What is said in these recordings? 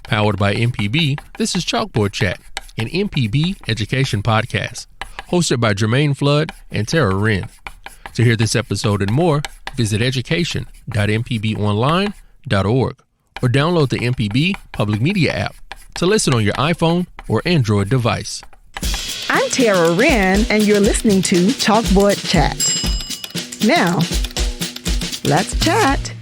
Powered by MPB, this is Chalkboard Chat, an MPB education podcast, hosted by Jermaine Flood and Tara Wren. To hear this episode and more, visit education.mpbonline.org or download the MPB Public Media app to listen on your iPhone or Android device. I'm Tara Wren, and you're listening to Chalkboard Chat. Now, let's chat.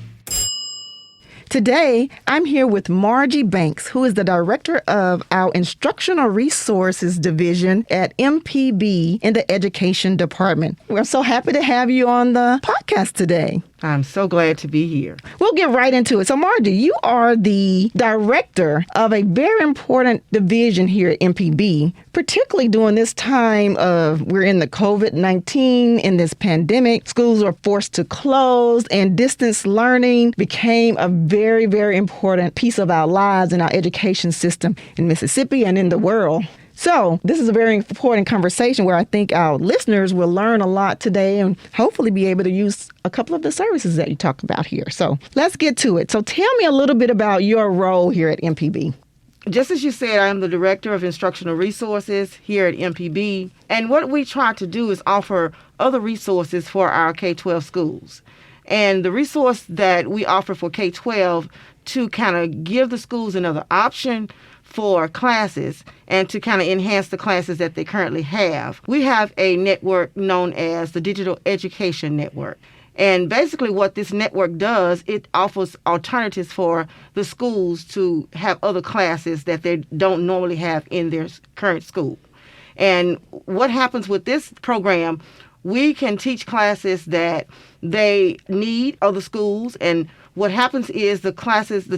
Today, I'm here with Margie Banks, who is the director of our Instructional Resources Division at MPB in the Education Department. We're so happy to have you on the podcast today. I'm so glad to be here. We'll get right into it. So, Margie, you are the director of a very important division here at MPB, particularly during this time of we're in the COVID-19, in this pandemic. Schools are forced to close, and distance learning became a very, very important piece of our lives and our education system in Mississippi and in the world. So this is a very important conversation where I think our listeners will learn a lot today and hopefully be able to use a couple of the services that you talk about here. So let's get to it. So tell me a little bit about your role here at MPB. Just as you said, I'm the Director of Instructional Resources here at MPB. And what we try to do is offer other resources for our K-12 schools. And the resource that we offer for K-12 to kind of give the schools another option for classes and to kind of enhance the classes that they currently have. We have a network known as the Digital Education Network. And basically what this network does, it offers alternatives for the schools to have other classes that they don't normally have in their current school. And what happens with this program, we can teach classes that they need other schools, and what happens is the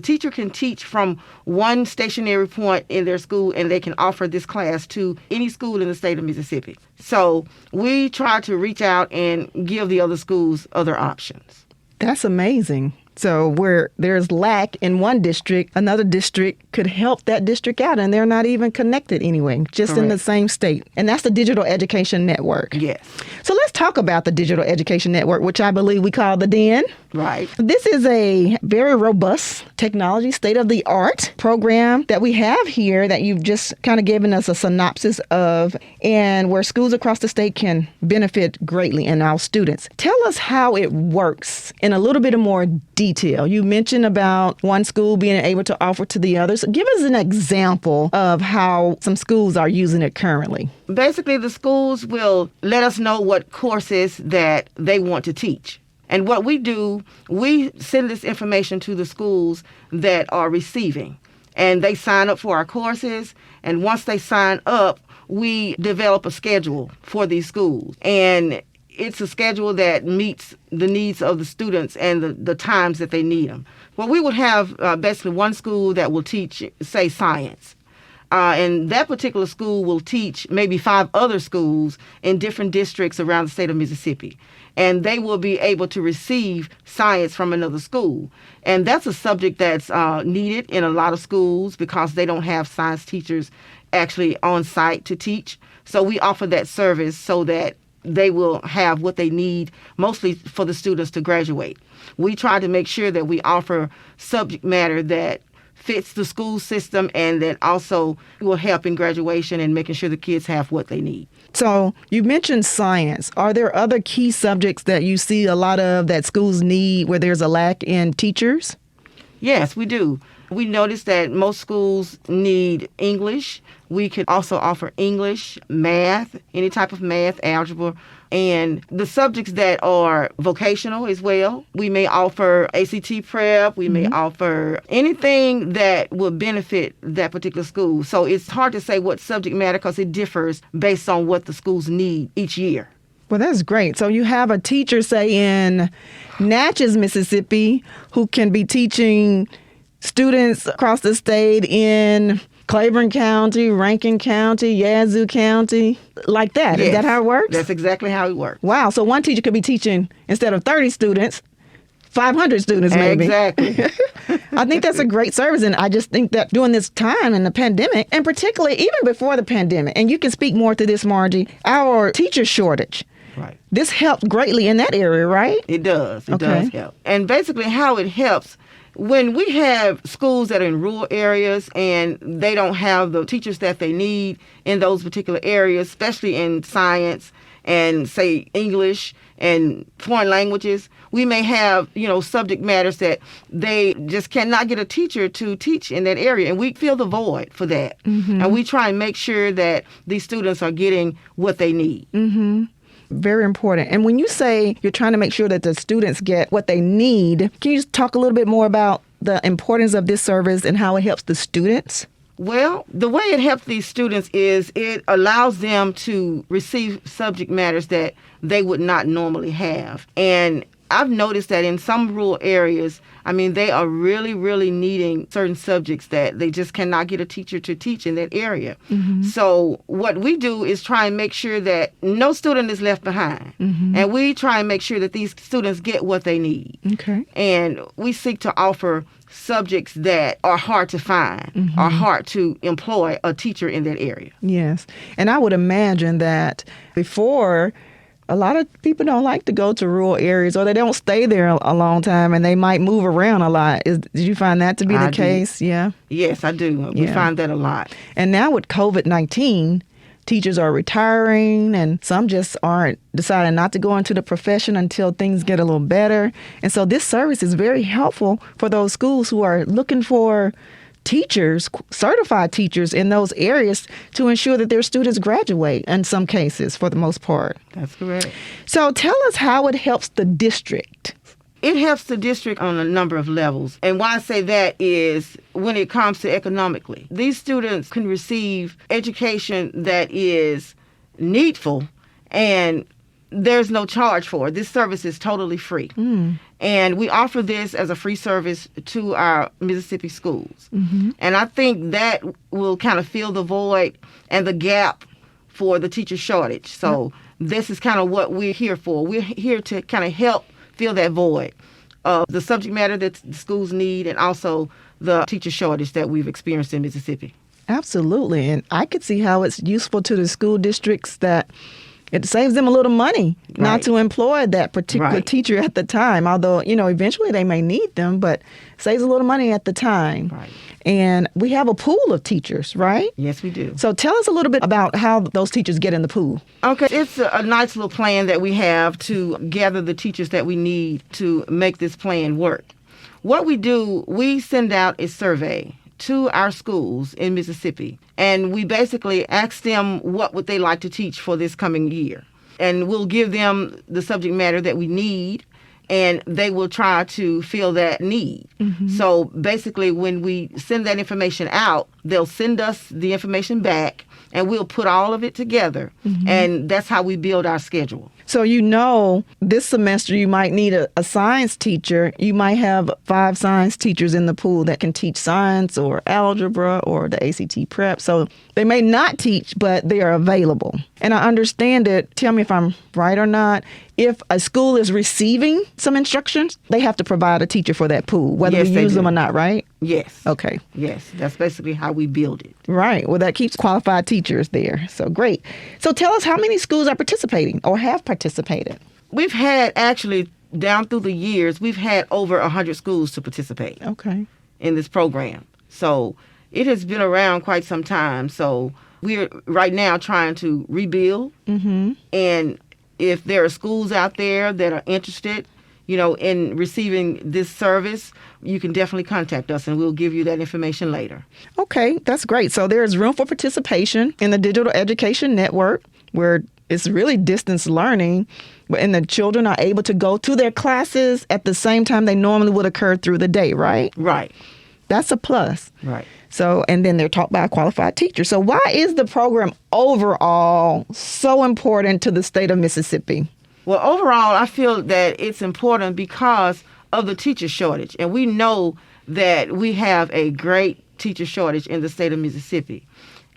teacher can teach from one stationary point in their school, and they can offer this class to any school in the state of Mississippi. So we try to reach out and give the other schools other options. That's amazing. So where there's lack in one district, another district could help that district out, and they're not even connected anyway, just Correct. in the same state. And that's the Digital Education Network. Yes. So let's talk about the Digital Education Network, which I believe we call the DEN. Right. This is a very robust technology, state-of-the-art program that we have here that you've just kind of given us a synopsis of, and where schools across the state can benefit greatly, and our students. Tell us how it works in a little bit of more detail. You mentioned about one school being able to offer to the others. Give us an example of how some schools are using it currently. Basically, the schools will let us know what courses that they want to teach. And what we do, we send this information to the schools that are receiving. And they sign up for our courses. And once they sign up, we develop a schedule for these schools. And it's a schedule that meets the needs of the students and the times that they need them. Well, we would have basically one school that will teach, say, science. And that particular school will teach maybe 5 other schools in different districts around the state of Mississippi. And they will be able to receive science from another school. And that's a subject that's needed in a lot of schools because they don't have science teachers actually on site to teach. So we offer that service so that they will have what they need, mostly for the students to graduate. We try to make sure that we offer subject matter that fits the school system and that also will help in graduation and making sure the kids have what they need. So you mentioned science. Are there other key subjects that you see a lot of that schools need where there's a lack in teachers? Yes, we do. We notice that most schools need English. We could also offer English, math, any type of math, algebra, and the subjects that are vocational as well. We may offer ACT prep. We may offer anything that will benefit that particular school. So it's hard to say what subject matter because it differs based on what the schools need each year. Well, that's great. So you have a teacher, say, in Natchez, Mississippi, who can be teaching students across the state in Claiborne County, Rankin County, Yazoo County, like that. Yes, is that how it works? That's exactly how it works. Wow. So one teacher could be teaching, instead of 30 students, 500 students maybe. Exactly. I think that's a great service. And I just think that during this time in the pandemic, and particularly even before the pandemic, and you can speak more to this, Margie, our teacher shortage. Right. This helps greatly in that area, right? It does. It Okay. does help. And basically how it helps when we have schools that are in rural areas and they don't have the teachers that they need in those particular areas, especially in science and, say, English and foreign languages, we may have, subject matters that they just cannot get a teacher to teach in that area. And we fill the void for that. Mm-hmm. And we try and make sure that these students are getting what they need. Mm-hmm. Very important. And when you say you're trying to make sure that the students get what they need, can you talk a little bit more about the importance of this service and how it helps the students? Well, the way it helps these students is it allows them to receive subject matters that they would not normally have. And I've noticed that in some rural areas, they are really, really needing certain subjects that they just cannot get a teacher to teach in that area. Mm-hmm. So what we do is try and make sure that no student is left behind. Mm-hmm. And we try and make sure that these students get what they need. Okay. And we seek to offer subjects that are hard to find, mm-hmm. are hard to employ a teacher in that area. Yes. And I would imagine that before, a lot of people don't like to go to rural areas, or they don't stay there a long time, and they might move around a lot. Did you find that to be the case? Yeah. Yes, I do. We find that a lot. And now with COVID-19, teachers are retiring, and some just aren't deciding not to go into the profession until things get a little better. And so this service is very helpful for those schools who are looking for teachers, certified teachers in those areas to ensure that their students graduate in some cases, for the most part. That's correct. So tell us how it helps the district. It helps the district on a number of levels. And why I say that is when it comes to economically. These students can receive education that is needful, and there's no charge for it. This service is totally free. And we offer this as a free service to our Mississippi schools. Mm-hmm. And I think that will kind of fill the void and the gap for the teacher shortage. So this is kind of what we're here for. We're here to kind of help fill that void of the subject matter that the schools need, and also the teacher shortage that we've experienced in Mississippi. Absolutely. And I could see how it's useful to the school districts that it saves them a little money not to employ that particular teacher at the time, although, eventually they may need them, but saves a little money at the time. Right. And we have a pool of teachers, right? Yes, we do. So tell us a little bit about how those teachers get in the pool. Okay, it's a nice little plan that we have to gather the teachers that we need to make this plan work. What we do, we send out a survey to our schools in Mississippi, and we basically ask them what would they like to teach for this coming year. And we'll give them the subject matter that we need, and they will try to fill that need. Mm-hmm. So basically, when we send that information out, they'll send us the information back, and we'll put all of it together. Mm-hmm. And that's how we build our schedule. So this semester you might need a science teacher. You might have 5 science teachers in the pool that can teach science or algebra or the ACT prep. So they may not teach, but they are available. And I understand it. Tell me if I'm right or not. If a school is receiving some instructions, they have to provide a teacher for that pool, whether we use them or not, right? Yes. Okay. Yes, that's basically how we build it. Right. Well, that keeps qualified teachers there. So great. So tell us how many schools are participating or have participated. We've had actually, down through the years, we've had over 100 schools to participate in this program. So it has been around quite some time. So we're right now trying to rebuild. Mm-hmm. And if there are schools out there that are interested, in receiving this service, you can definitely contact us, and we'll give you that information later. Okay, that's great. So there's room for participation in the Digital Education Network, where it's really distance learning, and the children are able to go to their classes at the same time they normally would occur through the day, right? Right. That's a plus. Right. So, and then they're taught by a qualified teacher. So why is the program overall so important to the state of Mississippi? Well, overall, I feel that it's important because of the teacher shortage. And we know that we have a great teacher shortage in the state of Mississippi.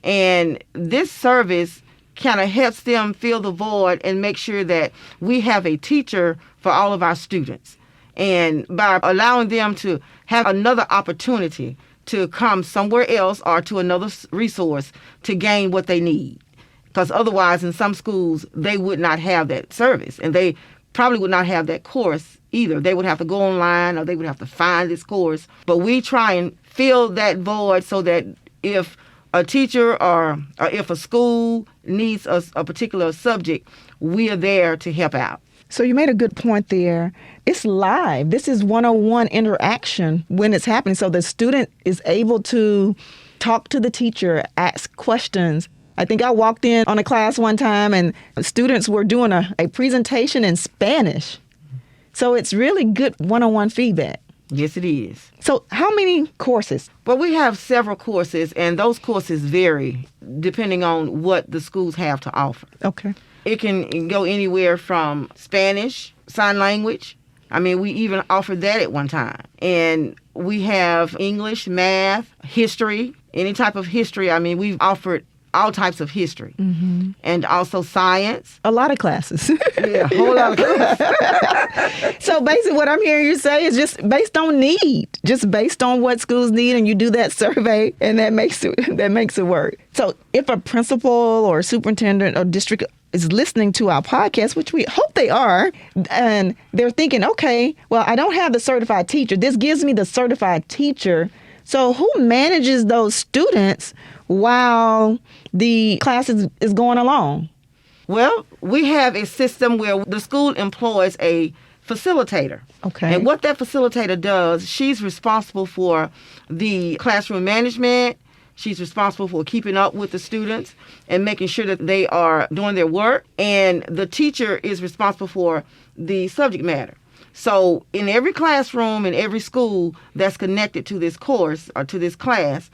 And this service kind of helps them fill the void and make sure that we have a teacher for all of our students. And by allowing them to have another opportunity to come somewhere else or to another resource to gain what they need. Because otherwise, in some schools, they would not have that service, and they probably would not have that course either. They would have to go online or they would have to find this course. But we try and fill that void so that if a teacher or if a school needs a particular subject, we are there to help out. So you made a good point there. It's live. This is one-on-one interaction when it's happening. So the student is able to talk to the teacher, ask questions. I think I walked in on a class one time and students were doing a presentation in Spanish. So it's really good one-on-one feedback. Yes, it is. So how many courses? Well, we have several courses, and those courses vary depending on what the schools have to offer. Okay. It can go anywhere from Spanish, sign language. I mean, we even offered that at one time. And we have English, math, history, any type of history. I mean, we've offered all types of history. Mm-hmm. And also science. A lot of classes. Yeah, a whole lot of classes. So basically what I'm hearing you say is just based on need, just based on what schools need, and you do that survey, and that makes it work. So if a principal or superintendent or district is listening to our podcast, which we hope they are, and they're thinking, okay, well, I don't have the certified teacher. This gives me the certified teacher. So who manages those students while the class is going along? Well, we have a system where the school employs a facilitator. Okay. And what that facilitator does, she's responsible for the classroom management. She's responsible for keeping up with the students and making sure that they are doing their work. And the teacher is responsible for the subject matter. So in every classroom, in every school that's connected to this course or to this class,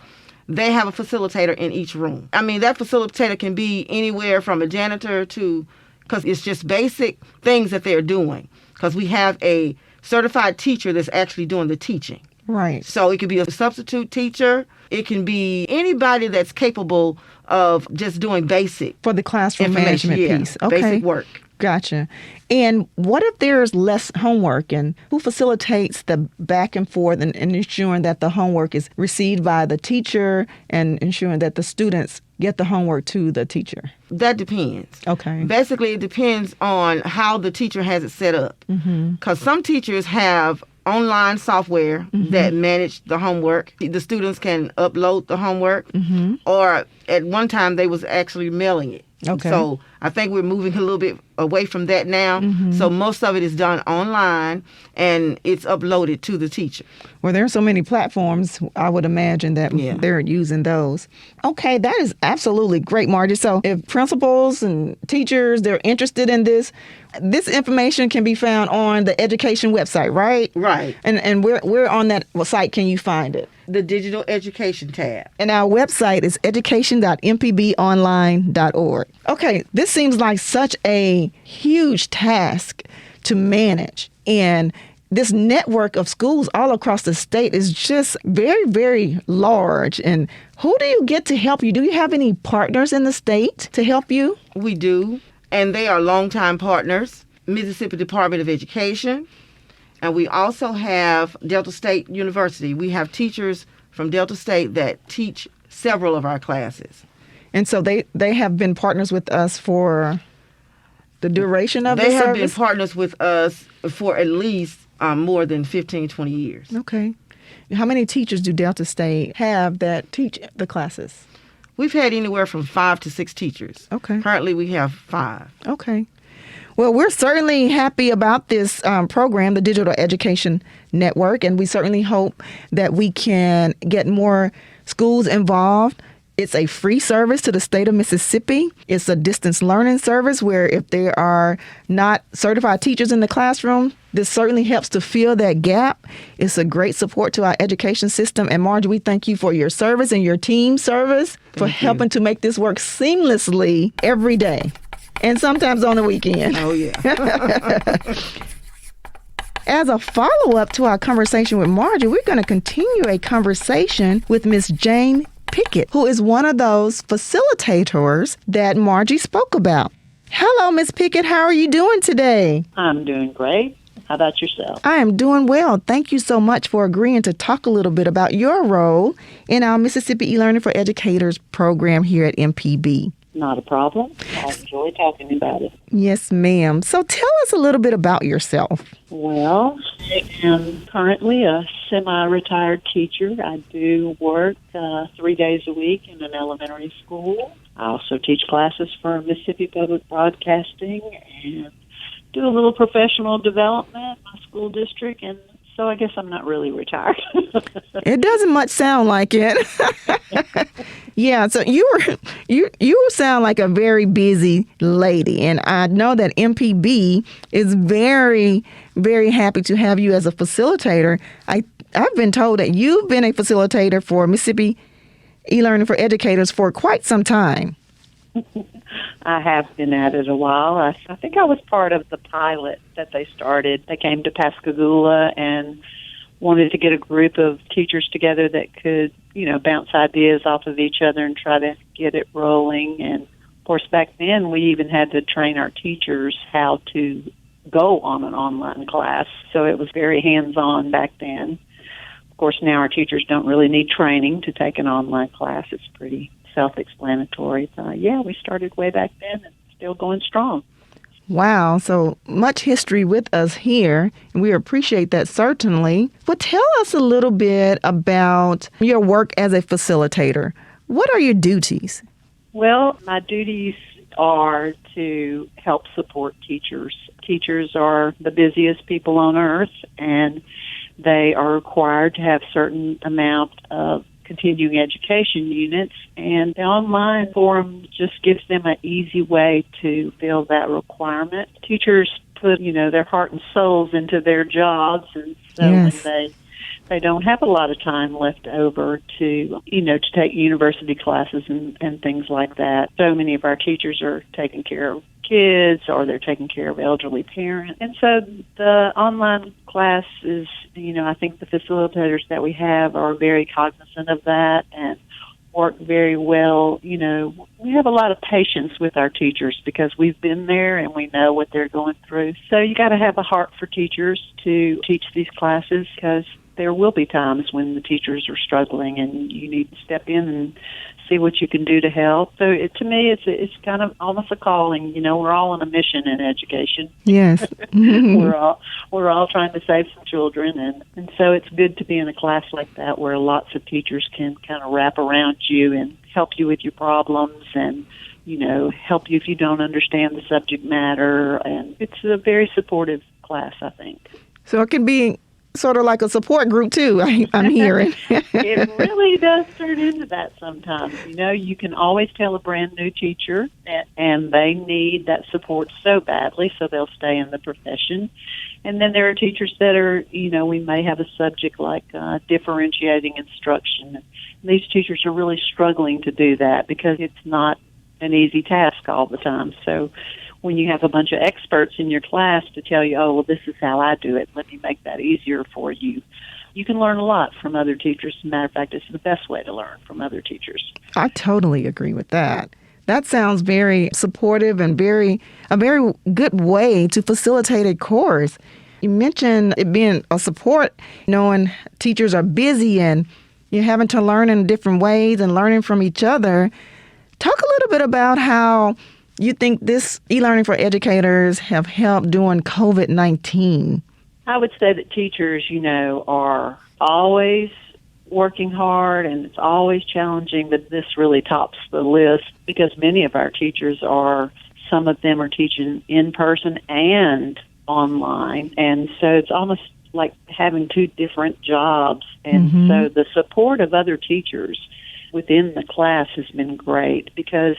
they have a facilitator in each room. I mean, that facilitator can be anywhere from a janitor to, because it's just basic things that they're doing. Because we have a certified teacher that's actually doing the teaching. Right. So it could be a substitute teacher. It can be anybody that's capable of just doing basic. For the classroom management piece. Okay. Basic work. Gotcha. And what if there's less homework, and who facilitates the back and forth and ensuring that the homework is received by the teacher and ensuring that the students get the homework to the teacher? That depends. Okay. Basically, it depends on how the teacher has it set up. Because some teachers have online software that manage the homework. The students can upload the homework, or at one time they was actually mailing it. Okay. So I think we're moving a little bit away from that now. So most of it is done online and it's uploaded to the teacher. Well, there are so many platforms, I would imagine that they're using those. Okay, that is absolutely great, Margie. So if principals and teachers, they're interested in this information can be found on the education website, right? Right. And where on that site can you find it? The digital education tab. And our website is education.mpbonline.org. Okay, this seems like such a huge task to manage. And this network of schools all across the state is just very, very large. And who do you get to help you? Do you have any partners in the state to help you? We do, and they are longtime partners. Mississippi Department of Education. And we also have Delta State University. We have teachers from Delta State that teach several of our classes. And so they have been partners with us for the duration of the service? They have been partners with us for at least more than 15, 20 years. Okay. How many teachers do Delta State have that teach the classes? We've had anywhere from 5 to 6 teachers. Okay. Currently, we have 5. Okay. Well, we're certainly happy about this program, the Digital Education Network, and we certainly hope that we can get more schools involved. It's a free service to the state of Mississippi. It's a distance learning service where if there are not certified teachers in the classroom, this certainly helps to fill that gap. It's a great support to our education system. And Margie, we thank you for your service and your team service for helping to make this work seamlessly every day. And sometimes on the weekend. Oh, yeah. As a follow-up to our conversation with Margie, we're going to continue a conversation with Miss Jane Pickett, who is one of those facilitators that Margie spoke about. Hello, Miss Pickett. How are you doing today? I'm doing great. How about yourself? I am doing well. Thank you so much for agreeing to talk a little bit about your role in our Mississippi ELearning for Educators program here at MPB. Not a problem. I enjoy talking about it. Yes, ma'am. So tell us a little bit about yourself. Well, I am currently a semi-retired teacher. I do work 3 days a week in an elementary school. I also teach classes for Mississippi Public Broadcasting and do a little professional development in my school district, and so I guess I'm not really retired. It doesn't much sound like it. Yeah, so you sound like a very busy lady, and I know that MPB is very, very happy to have you as a facilitator. I've been told that you've been a facilitator for Mississippi ELearning for Educators for quite some time. I have been at it a while. I think I was part of the pilot that they started. They came to Pascagoula and wanted to get a group of teachers together that could, bounce ideas off of each other and try to get it rolling. And, of course, back then we even had to train our teachers how to go on an online class. So it was very hands-on back then. Of course, now our teachers don't really need training to take an online class. It's pretty self-explanatory. We started way back then and still going strong. Wow, so much history with us here, and we appreciate that certainly. But tell us a little bit about your work as a facilitator. What are your duties? Well, my duties are to help support teachers. Teachers are the busiest people on earth, and they are required to have certain amount of continuing education units, and the online forum just gives them an easy way to fill that requirement. Teachers put, their heart and souls into their jobs, and so Yes. when they don't have a lot of time left over to take university classes and things like that. So many of our teachers are taking care of kids or they're taking care of elderly parents. And so the online class is, I think the facilitators that we have are very cognizant of that and work very well. We have a lot of patience with our teachers because we've been there and we know what they're going through. So you got to have a heart for teachers to teach these classes because there will be times when the teachers are struggling and you need to step in and see what you can do to help. So to me, it's kind of almost a calling. We're all on a mission in education. Yes. we're all trying to save some children, and so it's good to be in a class like that where lots of teachers can kind of wrap around you and help you with your problems and help you if you don't understand the subject matter. And it's a very supportive class, I think. So it can be sort of like a support group, too, I'm hearing. It really does turn into that sometimes. You can always tell a brand new teacher, and they need that support so badly, so they'll stay in the profession. And then there are teachers that are, we may have a subject like differentiating instruction. And these teachers are really struggling to do that because it's not an easy task all the time. So when you have a bunch of experts in your class to tell you, oh, well, this is how I do it, let me make that easier for you, you can learn a lot from other teachers. As a matter of fact, it's the best way to learn from other teachers. I totally agree with that. That sounds very supportive and a very good way to facilitate a course. You mentioned it being a support, knowing teachers are busy and you're having to learn in different ways and learning from each other. Talk a little bit about how you think this e-learning for educators have helped during COVID-19. I would say that teachers, are always working hard and it's always challenging, but this really tops the list because many of our teachers some of them are teaching in person and online. And so it's almost like having two different jobs. And so the support of other teachers within the class has been great because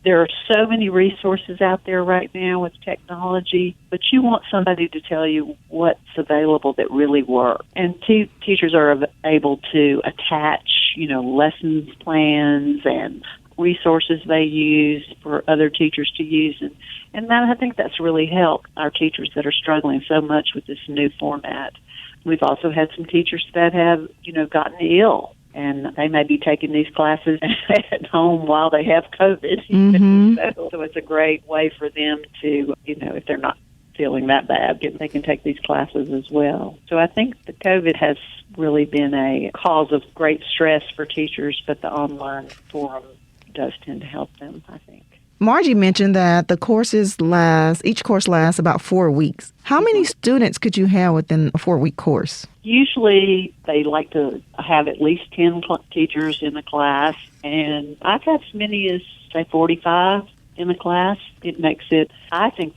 there are so many resources out there right now with technology, but you want somebody to tell you what's available that really works. And teachers are able to attach, lessons plans and resources they use for other teachers to use. And that, I think that's really helped our teachers that are struggling so much with this new format. We've also had some teachers that have, gotten ill. And they may be taking these classes at home while they have COVID. So it's a great way for them to, if they're not feeling that bad, they can take these classes as well. So I think the COVID has really been a cause of great stress for teachers, but the online forum does tend to help them, I think. Margie mentioned that each course lasts about 4 weeks. How many students could you have within a 4-week course? Usually they like to have at least 10 teachers in the class, and I've had as many as, say, 45 in the class. It makes it, I think,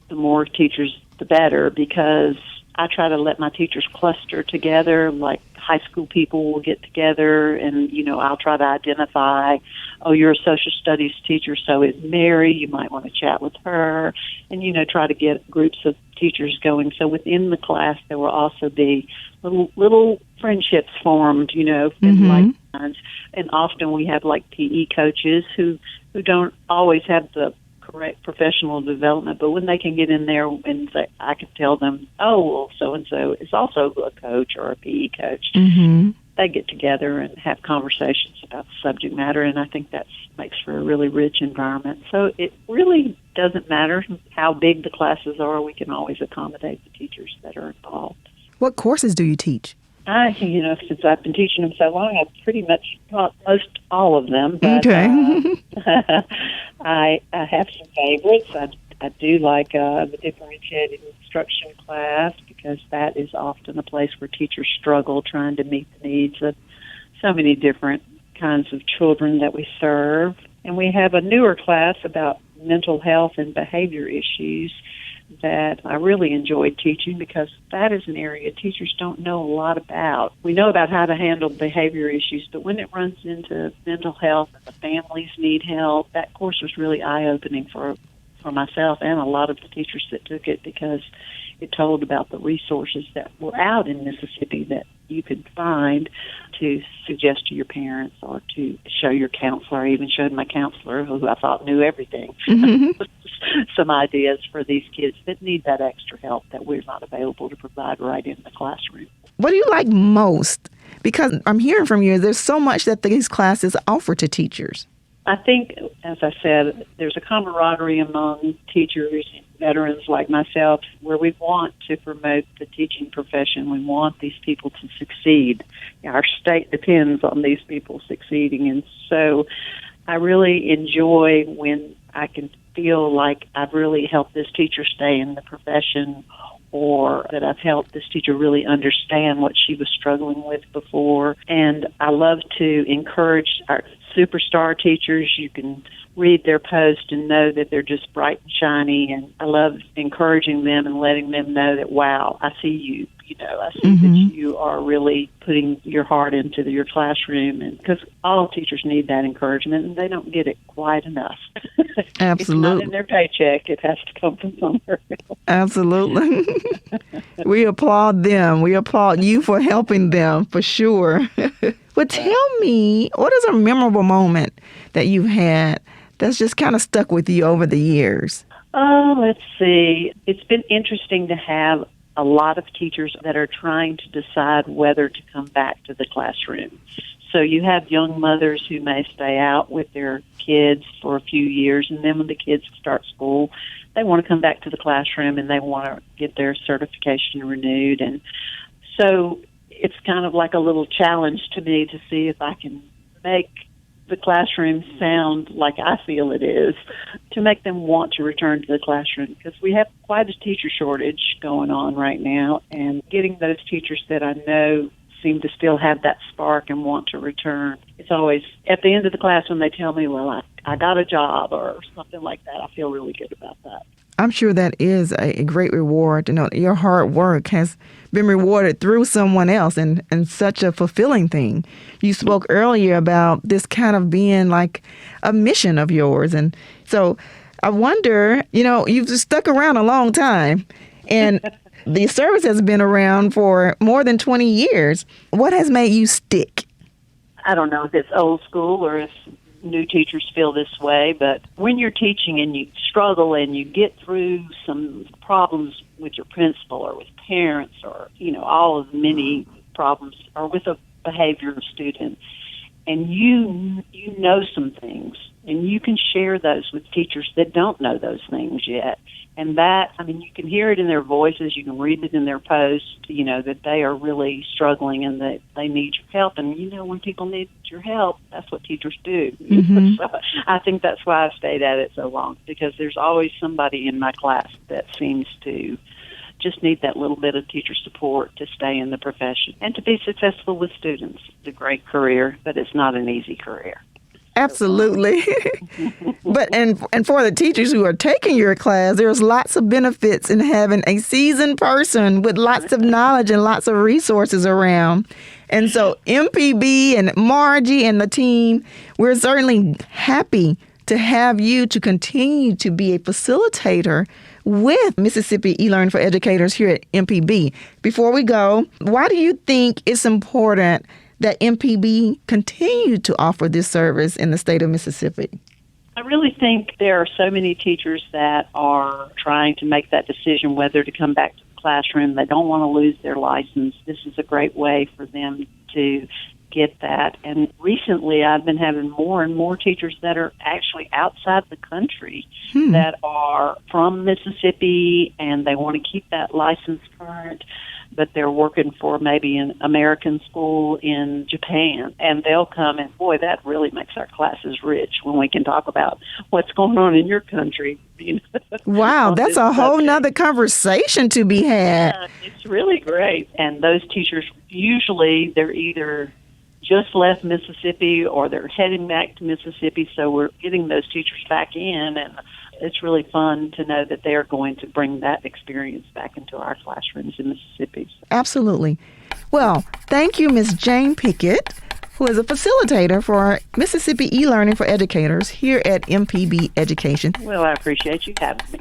the more teachers, the better, because I try to let my teachers cluster together, like high school people will get together, and, I'll try to identify, oh, you're a social studies teacher, so is Mary, you might want to chat with her, and, try to get groups of teachers going. So within the class, there will also be little friendships formed, in like kinds. And often we have like PE coaches who don't always have the correct professional development, but when they can get in there and say, I can tell them, oh, well, so-and-so is also a coach or a PE coach. Mm-hmm. They get together and have conversations about the subject matter, and I think that makes for a really rich environment. So it really doesn't matter how big the classes are. We can always accommodate the teachers that are involved. What courses do you teach? Since I've been teaching them so long, I've pretty much taught most all of them. But, okay. I have some favorites. I do like the differentiated instruction class, because that is often a place where teachers struggle trying to meet the needs of so many different kinds of children that we serve. And we have a newer class about mental health and behavior issues that I really enjoyed teaching, because that is an area teachers don't know a lot about. We know about how to handle behavior issues, but when it runs into mental health and the families need help, that course was really eye-opening for myself and a lot of the teachers that took it, because it told about the resources that were out in Mississippi that you could find to suggest to your parents or to show your counselor. I even showed my counselor, who I thought knew everything, some ideas for these kids that need that extra help that we're not available to provide right in the classroom. What do you like most? Because I'm hearing from you, there's so much that these classes offer to teachers. I think, as I said, there's a camaraderie among teachers, veterans like myself, where we want to promote the teaching profession. We want these people to succeed. Our state depends on these people succeeding. And so I really enjoy when I can feel like I've really helped this teacher stay in the profession, or that I've helped this teacher really understand what she was struggling with before. And I love to encourage our superstar teachers. You can read their post and know that they're just bright and shiny, and I love encouraging them and letting them know that, wow, I see you. I see that you are really putting your heart into your classroom, and because all teachers need that encouragement, and they don't get it quite enough. Absolutely. It's not in their paycheck. It has to come from somewhere else. Absolutely. We applaud them. We applaud you for helping them, for sure. But tell me, what is a memorable moment that you've had that's just kind of stuck with you over the years? Oh, let's see. It's been interesting to have a lot of teachers that are trying to decide whether to come back to the classroom. So you have young mothers who may stay out with their kids for a few years, and then when the kids start school, they want to come back to the classroom and they want to get their certification renewed. And so it's kind of like a little challenge to me to see if I can make the classroom sound like I feel it is, to make them want to return to the classroom, because we have quite a teacher shortage going on right now, and getting those teachers that I know seem to still have that spark and want to return. It's always at the end of the class when they tell me, well, I got a job or something like that. I feel really good about that. I'm sure that is a great reward to know that your hard work has been rewarded through someone else, and such a fulfilling thing. You spoke earlier about this kind of being like a mission of yours. And so I wonder, you've stuck around a long time, and the service has been around for more than 20 years. What has made you stick? I don't know if it's old school or if new teachers feel this way, but when you're teaching and you struggle and you get through some problems with your principal or with parents or, all of the many problems, or with a behavior of students, and you know some things, and you can share those with teachers that don't know those things yet. And that, I mean, you can hear it in their voices, you can read it in their posts, that they are really struggling and that they need your help. And, when people need your help, that's what teachers do. Mm-hmm. So I think that's why I stayed at it so long, because there's always somebody in my class that seems to just need that little bit of teacher support to stay in the profession and to be successful with students. It's a great career, but it's not an easy career. Absolutely. But and for the teachers who are taking your class, there's lots of benefits in having a seasoned person with lots of knowledge and lots of resources around. And so MPB and Margie and the team, we're certainly happy to have you to continue to be a facilitator with Mississippi ELearning for Educators here at MPB. Before we go, why do you think it's important that MPB continue to offer this service in the state of Mississippi? I really think there are so many teachers that are trying to make that decision whether to come back to the classroom. They don't want to lose their license. This is a great way for them to get that. And recently I've been having more and more teachers that are actually outside the country that are from Mississippi, and they want to keep that license current, but they're working for maybe an American school in Japan, and they'll come, and boy, that really makes our classes rich when we can talk about what's going on in your country. Wow, that's a whole nother conversation to be had. Yeah, it's really great. And those teachers, usually they're either just left Mississippi or they're heading back to Mississippi, so we're getting those teachers back in, and it's really fun to know that they are going to bring that experience back into our classrooms in Mississippi. Absolutely. Well, thank you, Ms. Jane Pickett, who is a facilitator for Mississippi ELearning for Educators here at MPB Education. Well, I appreciate you having me.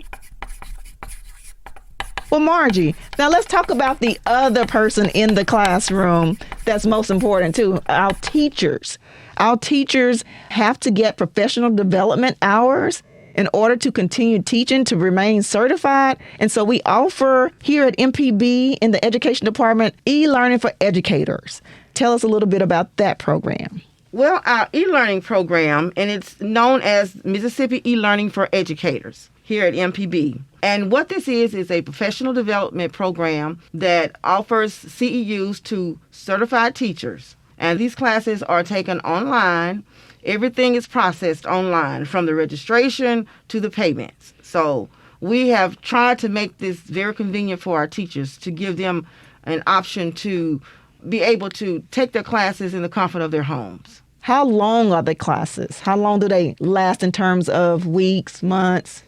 Well, Margie, now let's talk about the other person in the classroom that's most important too, our teachers. Our teachers have to get professional development hours in order to continue teaching, to remain certified. And so we offer here at MPB in the Education Department ELearning for Educators. Tell us a little bit about that program. Well, our e-learning program, and it's known as Mississippi ELearning for Educators here at MPB. And what this is a professional development program that offers CEUs to certified teachers. And these classes are taken online. Everything is processed online, from the registration to the payments. So we have tried to make this very convenient for our teachers, to give them an option to be able to take their classes in the comfort of their homes. How long are the classes? How long do they last in terms of weeks, months?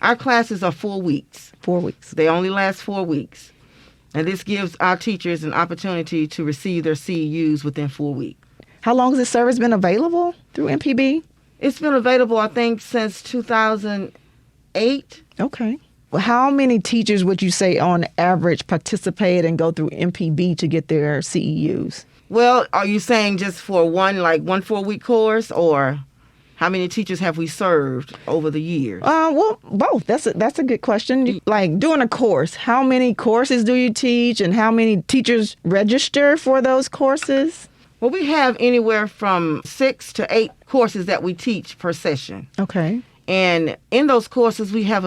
Our classes are 4 weeks. 4 weeks. They only last 4 weeks. And this gives our teachers an opportunity to receive their CEUs within 4 weeks. How long has this service been available through MPB? It's been available, I think, since 2008. Okay. Well, how many teachers would you say on average participate and go through MPB to get their CEUs? Well, are you saying just for one 4-week course, or how many teachers have we served over the years? Well, both. That's a good question. Like doing a course, how many courses do you teach, and how many teachers register for those courses? Well, we have anywhere from 6 to 8 courses that we teach per session. Okay. And in those courses, we have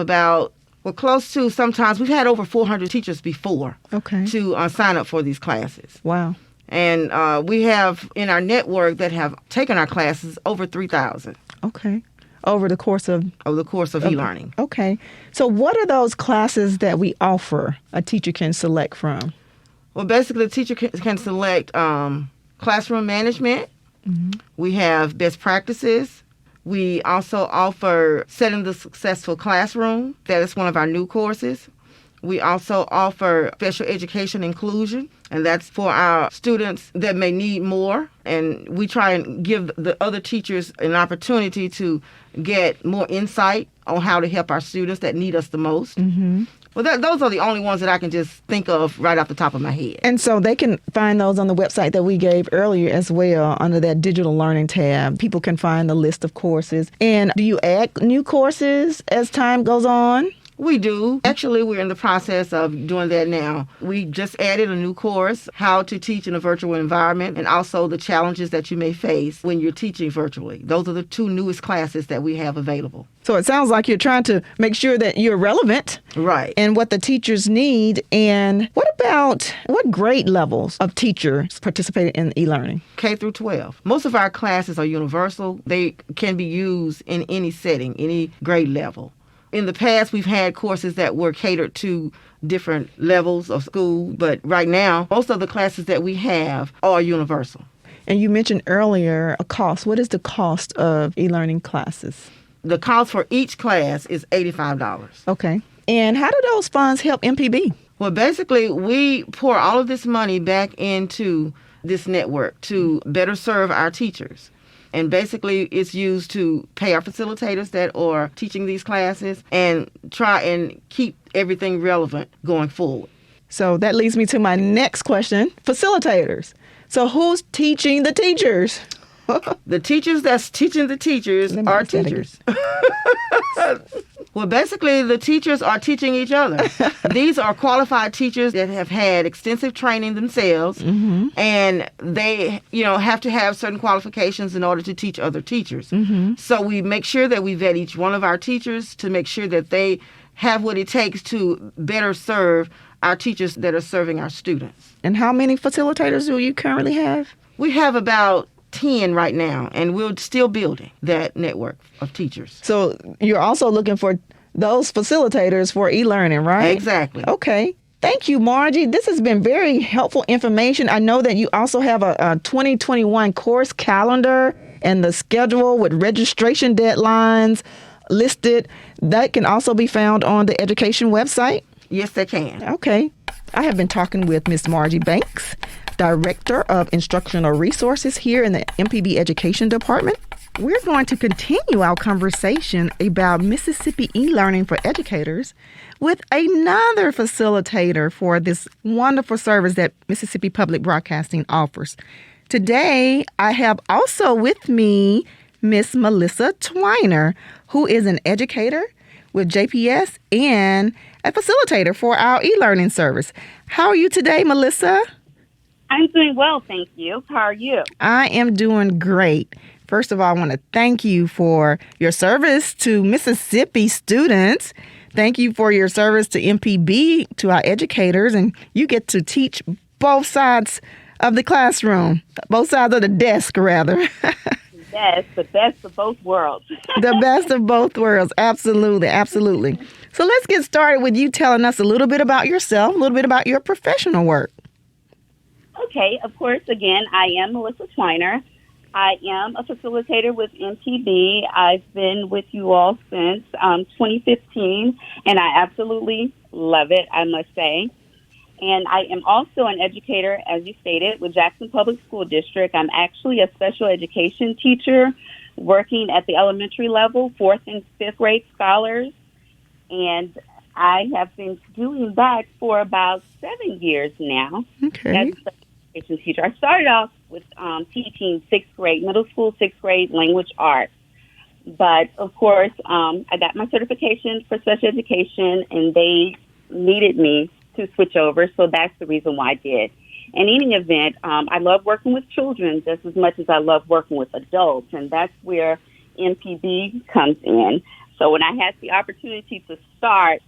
close to, sometimes we've had over 400 teachers before to sign up for these classes. Wow. And we have in our network that have taken our classes over 3,000. Okay. Over the course of e-learning. Okay. So what are those classes that we offer a teacher can select from? Well, basically, the teacher can select classroom management. Mm-hmm. We have best practices. We also offer Setting the Successful Classroom. That is one of our new courses. We also offer special education inclusion, and that's for our students that may need more. And we try and give the other teachers an opportunity to get more insight on how to help our students that need us the most. Mm-hmm. Well, those are the only ones that I can just think of right off the top of my head. And so they can find those on the website that we gave earlier as well, under that digital learning tab. People can find the list of courses. And do you add new courses as time goes on? We do. Actually, we're in the process of doing that now. We just added a new course, How to Teach in a Virtual Environment, and also the challenges that you may face when you're teaching virtually. Those are the two newest classes that we have available. So it sounds like you're trying to make sure that you're relevant. Right. And what the teachers need. And what grade levels of teachers participate in e-learning? K through 12. Most of our classes are universal. They can be used in any setting, any grade level. In the past, we've had courses that were catered to different levels of school, but right now, most of the classes that we have are universal. And you mentioned earlier a cost. What is the cost of e-learning classes? The cost for each class is $85. Okay. And how do those funds help MPB? Well, basically, we pour all of this money back into this network to better serve our teachers. And basically, it's used to pay our facilitators that are teaching these classes and try and keep everything relevant going forward. So that leads me to my next question. Facilitators. So who's teaching the teachers? The teachers that's teaching the teachers are teachers. Well, basically, the teachers are teaching each other. These are qualified teachers that have had extensive training themselves, and they, have to have certain qualifications in order to teach other teachers. So we make sure that we vet each one of our teachers to make sure that they have what it takes to better serve our teachers that are serving our students. And how many facilitators do you currently have? We have about 10 right now, and we're still building that network of teachers. So you're also looking for those facilitators for e-learning, right? Exactly. Okay. Thank you, Margie. This has been very helpful information. I know that you also have a 2021 course calendar and the schedule with registration deadlines listed. That can also be found on the education website? Yes, they can. Okay. I have been talking with Miss Margie Banks, Director of Instructional Resources here in the MPB Education Department. We're going to continue our conversation about Mississippi e-learning for educators with another facilitator for this wonderful service that Mississippi Public Broadcasting offers. Today, I have also with me Miss Melissa Twiner, who is an educator with JPS and a facilitator for our e-learning service. How are you today, Melissa? I'm doing well, thank you. How are you? I am doing great. First of all, I want to thank you for your service to Mississippi students. Thank you for your service to MPB, to our educators, and you get to teach both sides of the classroom, both sides of the desk, rather. Yes, the best of both worlds. The best of both worlds. Absolutely, absolutely. So let's get started with you telling us a little bit about yourself, a little bit about your professional work. Okay, of course, again, I am Melissa Twiner. I am a facilitator with MPB. I've been with you all since 2015, and I absolutely love it, I must say. And I am also an educator, as you stated, with Jackson Public School District. I'm actually a special education teacher working at the elementary level, 4th and 5th grade scholars. And I have been doing that for about 7 years now. Okay. As a education teacher. I started off with teaching 6th grade, middle school 6th grade language arts. But, of course, I got my certification for special education, and they needed me to switch over, so that's the reason why I did. In any event, I love working with children just as much as I love working with adults, and that's where MPB comes in. So when I had the opportunity to start,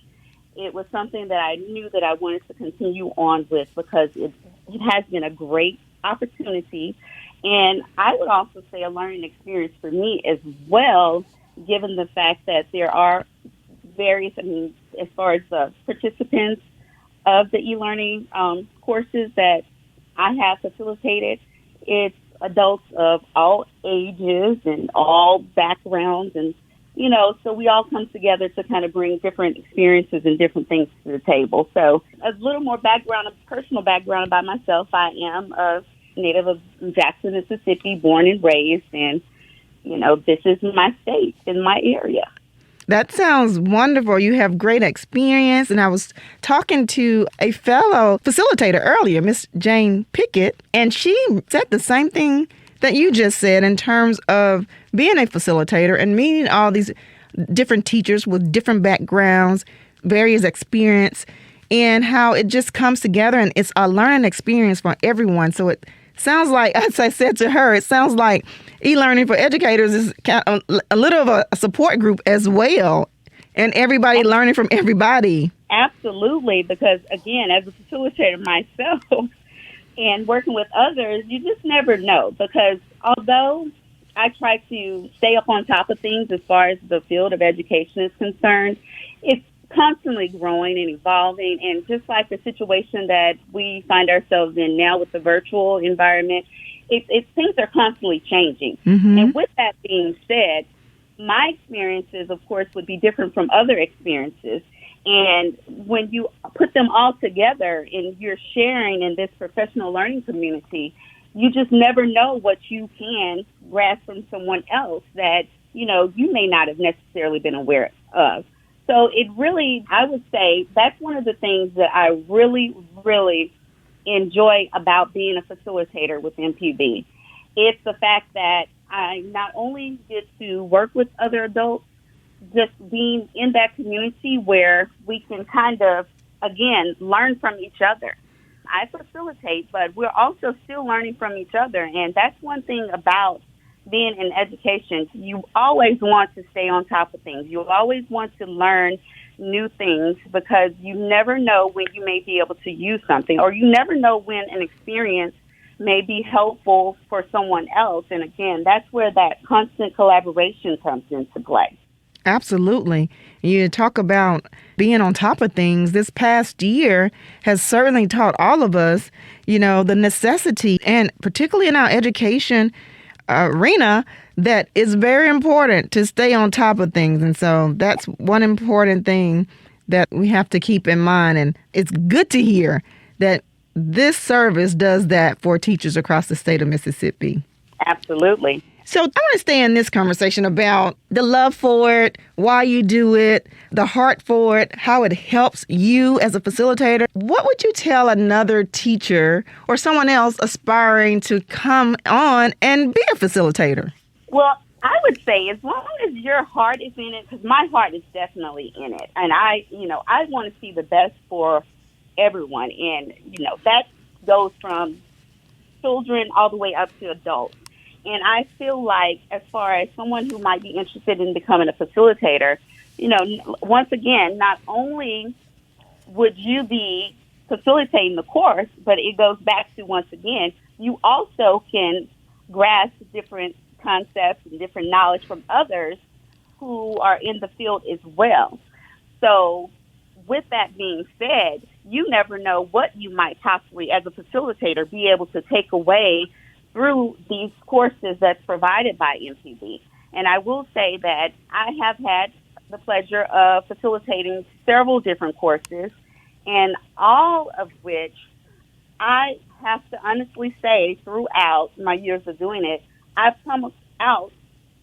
it was something that I knew that I wanted to continue on with because it has been a great opportunity, and I would also say a learning experience for me as well, given the fact that there are various, as far as the participants of the e-learning courses that I have facilitated, it's adults of all ages and all backgrounds, and so we all come together to kind of bring different experiences and different things to the table. So a little more personal background about myself. I am a native of Jackson, Mississippi, born and raised, and this is my state in my area. That sounds wonderful. You have great experience. And I was talking to a fellow facilitator earlier, Miss Jane Pickett, and she said the same thing that you just said in terms of being a facilitator and meeting all these different teachers with different backgrounds, various experience and how it just comes together, and it's a learning experience for everyone. So it sounds like, as I said to her, it sounds like e-learning for educators is kind of a little of a support group as well, and everybody learning from everybody. Absolutely, because again, as a facilitator myself and working with others, you just never know, because although I try to stay up on top of things as far as the field of education is concerned, it's constantly growing and evolving. And just like the situation that we find ourselves in now with the virtual environment, things are constantly changing. Mm-hmm. And with that being said, my experiences, of course, would be different from other experiences. And when you put them all together and you're sharing in this professional learning community, you just never know what you can grasp from someone else that, you may not have necessarily been aware of. So it really, I would say, that's one of the things that I really, really enjoy about being a facilitator with MPB. It's the fact that I not only get to work with other adults, just being in that community where we can kind of, again, learn from each other. I facilitate, but we're also still learning from each other. And that's one thing about being in education. You always want to stay on top of things. You always want to learn new things, because you never know when you may be able to use something, or you never know when an experience may be helpful for someone else. And again, that's where that constant collaboration comes into play. Absolutely. You talk about being on top of things. This past year has certainly taught all of us, the necessity, and particularly in our education arena, that it's very important to stay on top of things. And so that's one important thing that we have to keep in mind. And it's good to hear that this service does that for teachers across the state of Mississippi. Absolutely. So I want to stay in this conversation about the love for it, why you do it, the heart for it, how it helps you as a facilitator. What would you tell another teacher or someone else aspiring to come on and be a facilitator? Well, I would say as long as your heart is in it, because my heart is definitely in it. And I want to see the best for everyone. And, that goes from children all the way up to adults. And I feel like, as far as someone who might be interested in becoming a facilitator, once again, not only would you be facilitating the course, but it goes back to, once again, you also can grasp different concepts and different knowledge from others who are in the field as well. So with that being said, you never know what you might possibly, as a facilitator, be able to take away through these courses that's provided by MPB. And I will say that I have had the pleasure of facilitating several different courses, and all of which I have to honestly say, throughout my years of doing it, I've come out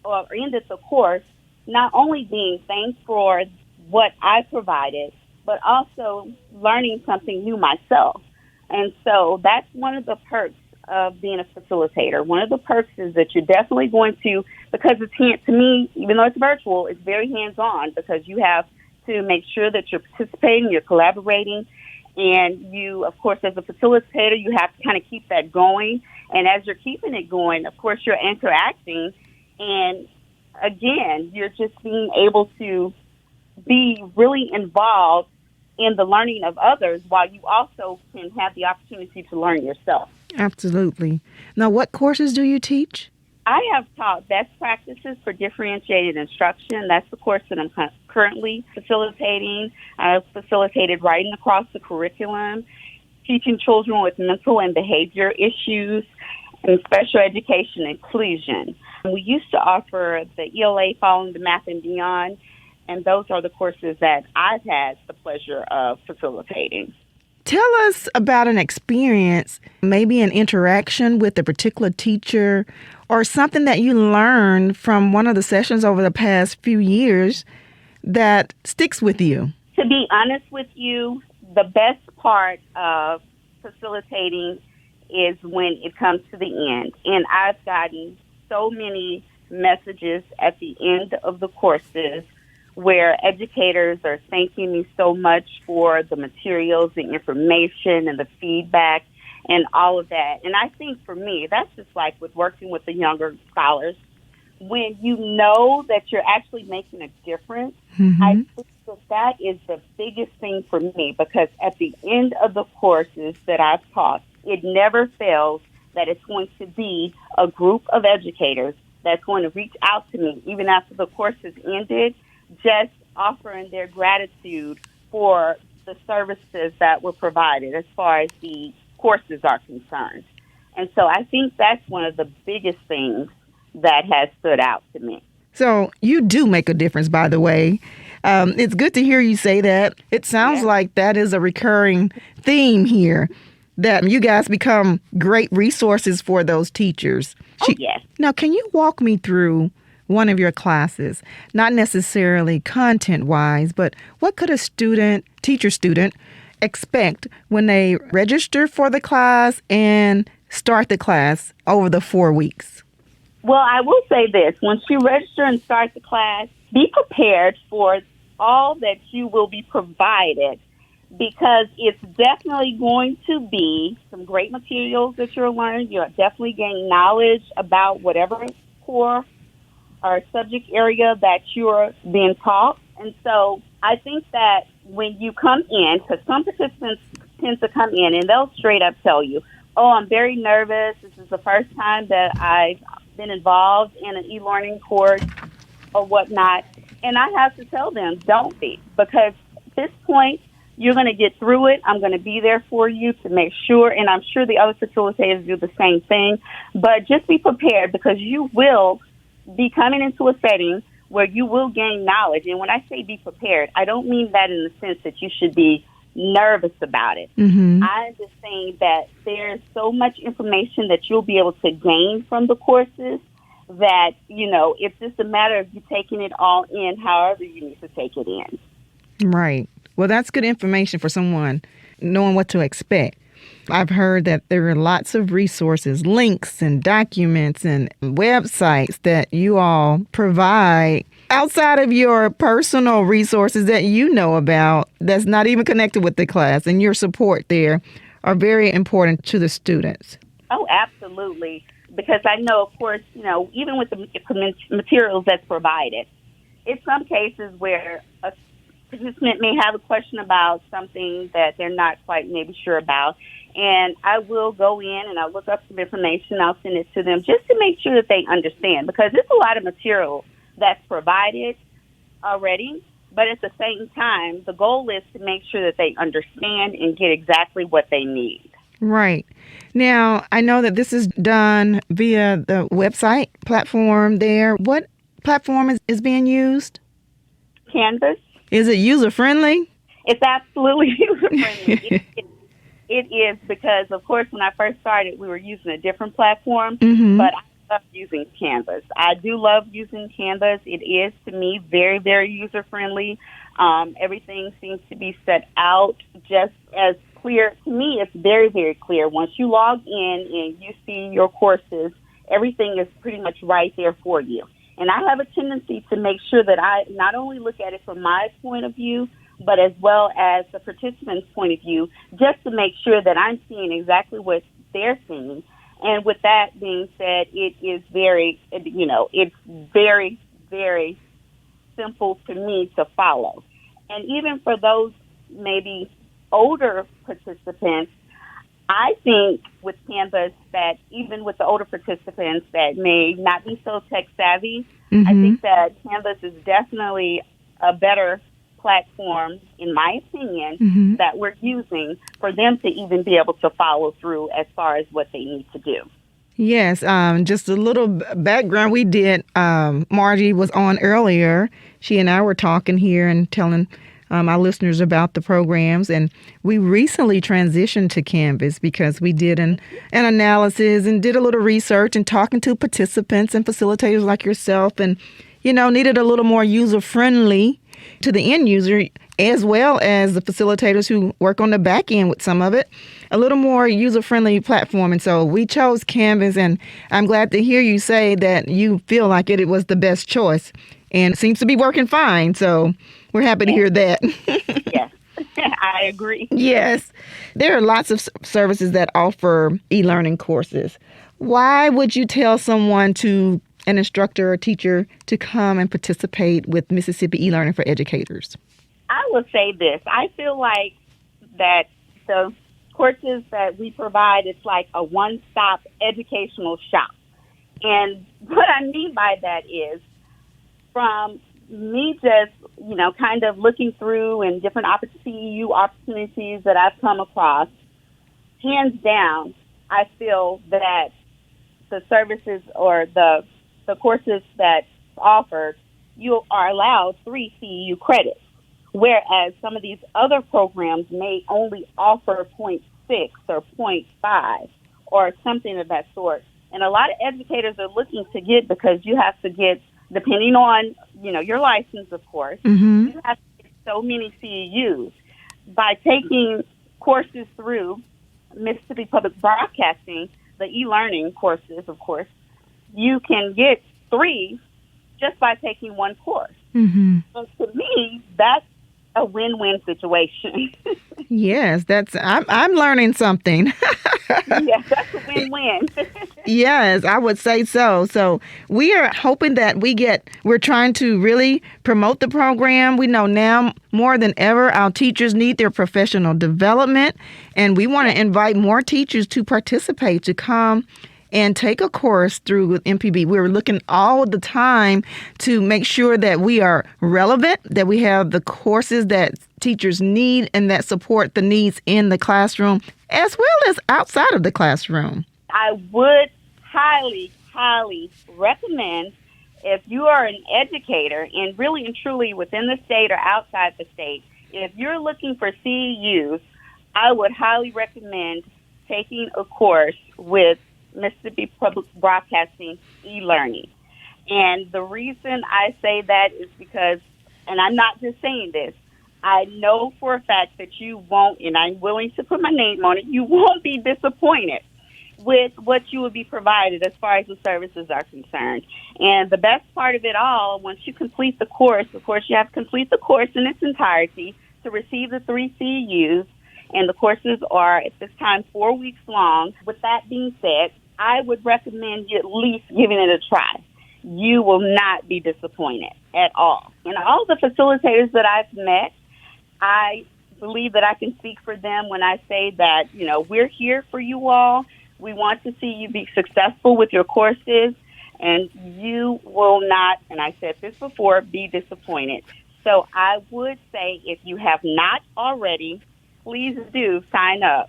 or ended the course not only being thanked for what I provided, but also learning something new myself. And so that's one of the perks of being a facilitator. One of the perks is that you're definitely going to, because it's, to me, even though it's virtual, it's very hands-on, because you have to make sure that you're participating, you're collaborating, and you, of course, as a facilitator, you have to kind of keep that going. And as you're keeping it going, of course, you're interacting, and again, you're just being able to be really involved in the learning of others, while you also can have the opportunity to learn yourself. Absolutely. Now, what courses do you teach? I have taught best practices for differentiated instruction. That's the course that I'm currently facilitating. I've facilitated writing across the curriculum, teaching children with mental and behavior issues, and special education inclusion. We used to offer the ELA Following the Math and Beyond, and those are the courses that I've had the pleasure of facilitating. Tell us about an experience, maybe an interaction with a particular teacher, or something that you learned from one of the sessions over the past few years that sticks with you. To be honest with you, the best part of facilitating is when it comes to the end. And I've gotten so many messages at the end of the courses where educators are thanking me so much for the materials, the information, and the feedback, and all of that. And I think for me, that's just like with working with the younger scholars. When you know that you're actually making a difference, I think that is the biggest thing for me, because at the end of the courses that I've taught, it never fails that it's going to be a group of educators that's going to reach out to me even after the course has ended, just offering their gratitude for the services that were provided as far as the courses are concerned. And so I think that's one of the biggest things that has stood out to me. So you do make a difference, by the way. It's good to hear you say that. It sounds like that is a recurring theme here, that you guys become great resources for those teachers. Yes. Now, can you walk me through one of your classes? Not necessarily content-wise, but what could a teacher-student, expect when they register for the class and start the class over the 4 weeks? Well, I will say this. Once you register and start the class, be prepared for all that you will be provided, because it's definitely going to be some great materials that you'll learn. You'll definitely gain knowledge about whatever core or subject area that you're being taught. And so I think that when you come in, because some participants tend to come in and they'll straight up tell you, oh, I'm very nervous. This is the first time that I've been involved in an e-learning course or whatnot. And I have to tell them, don't be, because at this point, you're going to get through it. I'm going to be there for you to make sure, and I'm sure the other facilitators do the same thing. But just be prepared, because you will be coming into a setting where you will gain knowledge. And when I say be prepared, I don't mean that in the sense that you should be nervous about it. I'm just saying that there's so much information that you'll be able to gain from the courses that, it's just a matter of you taking it all in however you need to take it in. Right. Well, that's good information for someone knowing what to expect. I've heard that there are lots of resources, links and documents and websites that you all provide outside of your personal resources that you know about that's not even connected with the class, and your support there are very important to the students. Oh, absolutely. Because I know, of course, even with the materials that's provided, in some cases where a participant may have a question about something that they're not quite maybe sure about, and I will go in and I'll look up some information, I'll send it to them just to make sure that they understand, because there's a lot of material that's provided already, but at the same time, the goal is to make sure that they understand and get exactly what they need. Right. Now, I know that this is done via the website platform there. What platform is being used? Canvas. Is it user-friendly? It's absolutely user-friendly. It is, because, of course, when I first started, we were using a different platform, but I love using Canvas. I do love using Canvas. It is, to me, very, very user-friendly. Everything seems to be set out just as clear. To me, it's very, very clear. Once you log in and you see your courses, everything is pretty much right there for you. And I have a tendency to make sure that I not only look at it from my point of view, but as well as the participant's point of view, just to make sure that I'm seeing exactly what they're seeing. And with that being said, it is very, it's very, very simple to me to follow. And even for those maybe older participants, I think with Canvas that even with the older participants that may not be so tech savvy, I think that Canvas is definitely a better platform, in my opinion, that we're using for them to even be able to follow through as far as what they need to do. Yes, just a little background. We did, Margie was on earlier. She and I were talking here and telling our listeners about the programs, and we recently transitioned to Canvas because we did an analysis and did a little research and talking to participants and facilitators like yourself, and needed a little more user-friendly to the end user, as well as the facilitators who work on the back end with some of it, a little more user-friendly platform. And so we chose Canvas, and I'm glad to hear you say that you feel like it was the best choice. and it seems to be working fine. So we're happy to hear that. Yes, I agree. Yes. There are lots of services that offer e-learning courses. Why would you tell an instructor or teacher to come and participate with Mississippi E-Learning for Educators? I would say this. I feel like that the courses that we provide, it's like a one-stop educational shop. And what I mean by that is from me just, kind of looking through and different CEU opportunities that I've come across, hands down, I feel that the services or the courses that's offered, you are allowed 3 CEU credits, whereas some of these other programs may only offer 0.6 or 0.5 or something of that sort. And a lot of educators are looking to get, because you have to get, depending on, your license, of course, you have to get so many CEUs. By taking courses through Mississippi Public Broadcasting, the e-learning courses, of course, you can get 3 just by taking one course. And to me, that's a win-win situation. Yes, I'm learning something. Yes, that's a win-win. Yes, I would say so. So we are hoping that we're trying to really promote the program. We know now more than ever our teachers need their professional development, and we want to invite more teachers to participate, to come and take a course through MPB. We're looking all the time to make sure that we are relevant, that we have the courses that teachers need and that support the needs in the classroom as well as outside of the classroom. I would highly, highly recommend, if you are an educator and really and truly within the state or outside the state, if you're looking for CEUs, I would highly recommend taking a course with Mississippi Public Broadcasting e-learning. And the reason I say that is because, and I'm not just saying this, I know for a fact that you won't, and I'm willing to put my name on it, you won't be disappointed with what you will be provided as far as the services are concerned. And the best part of it all, once you complete the course, of course, you have to complete the course in its entirety to receive the 3 CEUs. And the courses are, at this time, 4 weeks long. With that being said, I would recommend you at least giving it a try. You will not be disappointed at all. And all the facilitators that I've met, I believe that I can speak for them when I say that, we're here for you all. We want to see you be successful with your courses, and you will not, and I said this before, be disappointed. So I would say, if you have not already, please do sign up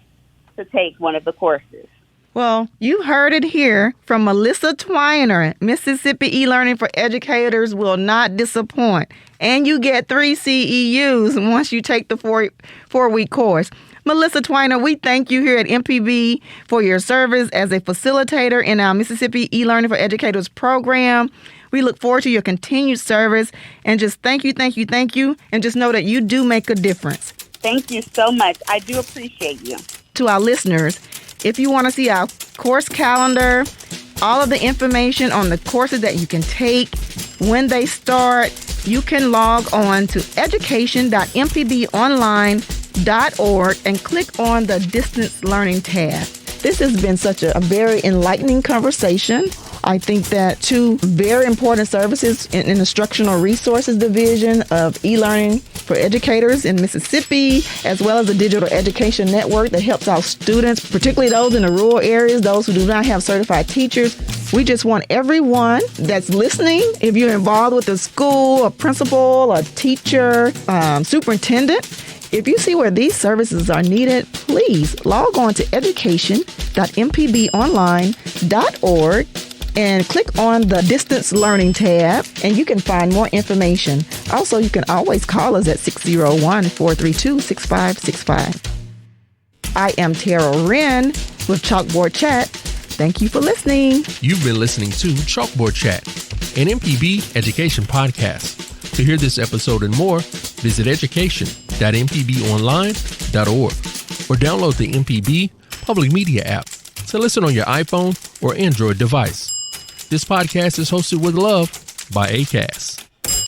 to take one of the courses. Well, you heard it here from Melissa Twiner. Mississippi E-Learning for Educators will not disappoint. And you get 3 CEUs once you take the 4-week course. Melissa Twiner, we thank you here at MPB for your service as a facilitator in our Mississippi E-Learning for Educators program. We look forward to your continued service, and just thank you, and just know that you do make a difference. Thank you so much. I do appreciate you. To our listeners, if you want to see our course calendar, all of the information on the courses that you can take, when they start, you can log on to education.mpbonline.org and click on the Distance Learning tab. This has been such a very enlightening conversation. I think that 2 very important services in Instructional Resources Division of E-Learning for Educators in Mississippi, as well as the Digital Education Network that helps our students, particularly those in the rural areas, those who do not have certified teachers. We just want everyone that's listening, if you're involved with a school, a principal, a teacher, superintendent, if you see where these services are needed, please log on to education.mpbonline.org and click on the Distance Learning tab, and you can find more information. Also, you can always call us at 601-432-6565. I am Tara Wren with Chalkboard Chat. Thank you for listening. You've been listening to Chalkboard Chat, an MPB education podcast. To hear this episode and more, visit education.mpbonline.org or download the MPB Public Media app to listen on your iPhone or Android device. This podcast is hosted with love by ACAST.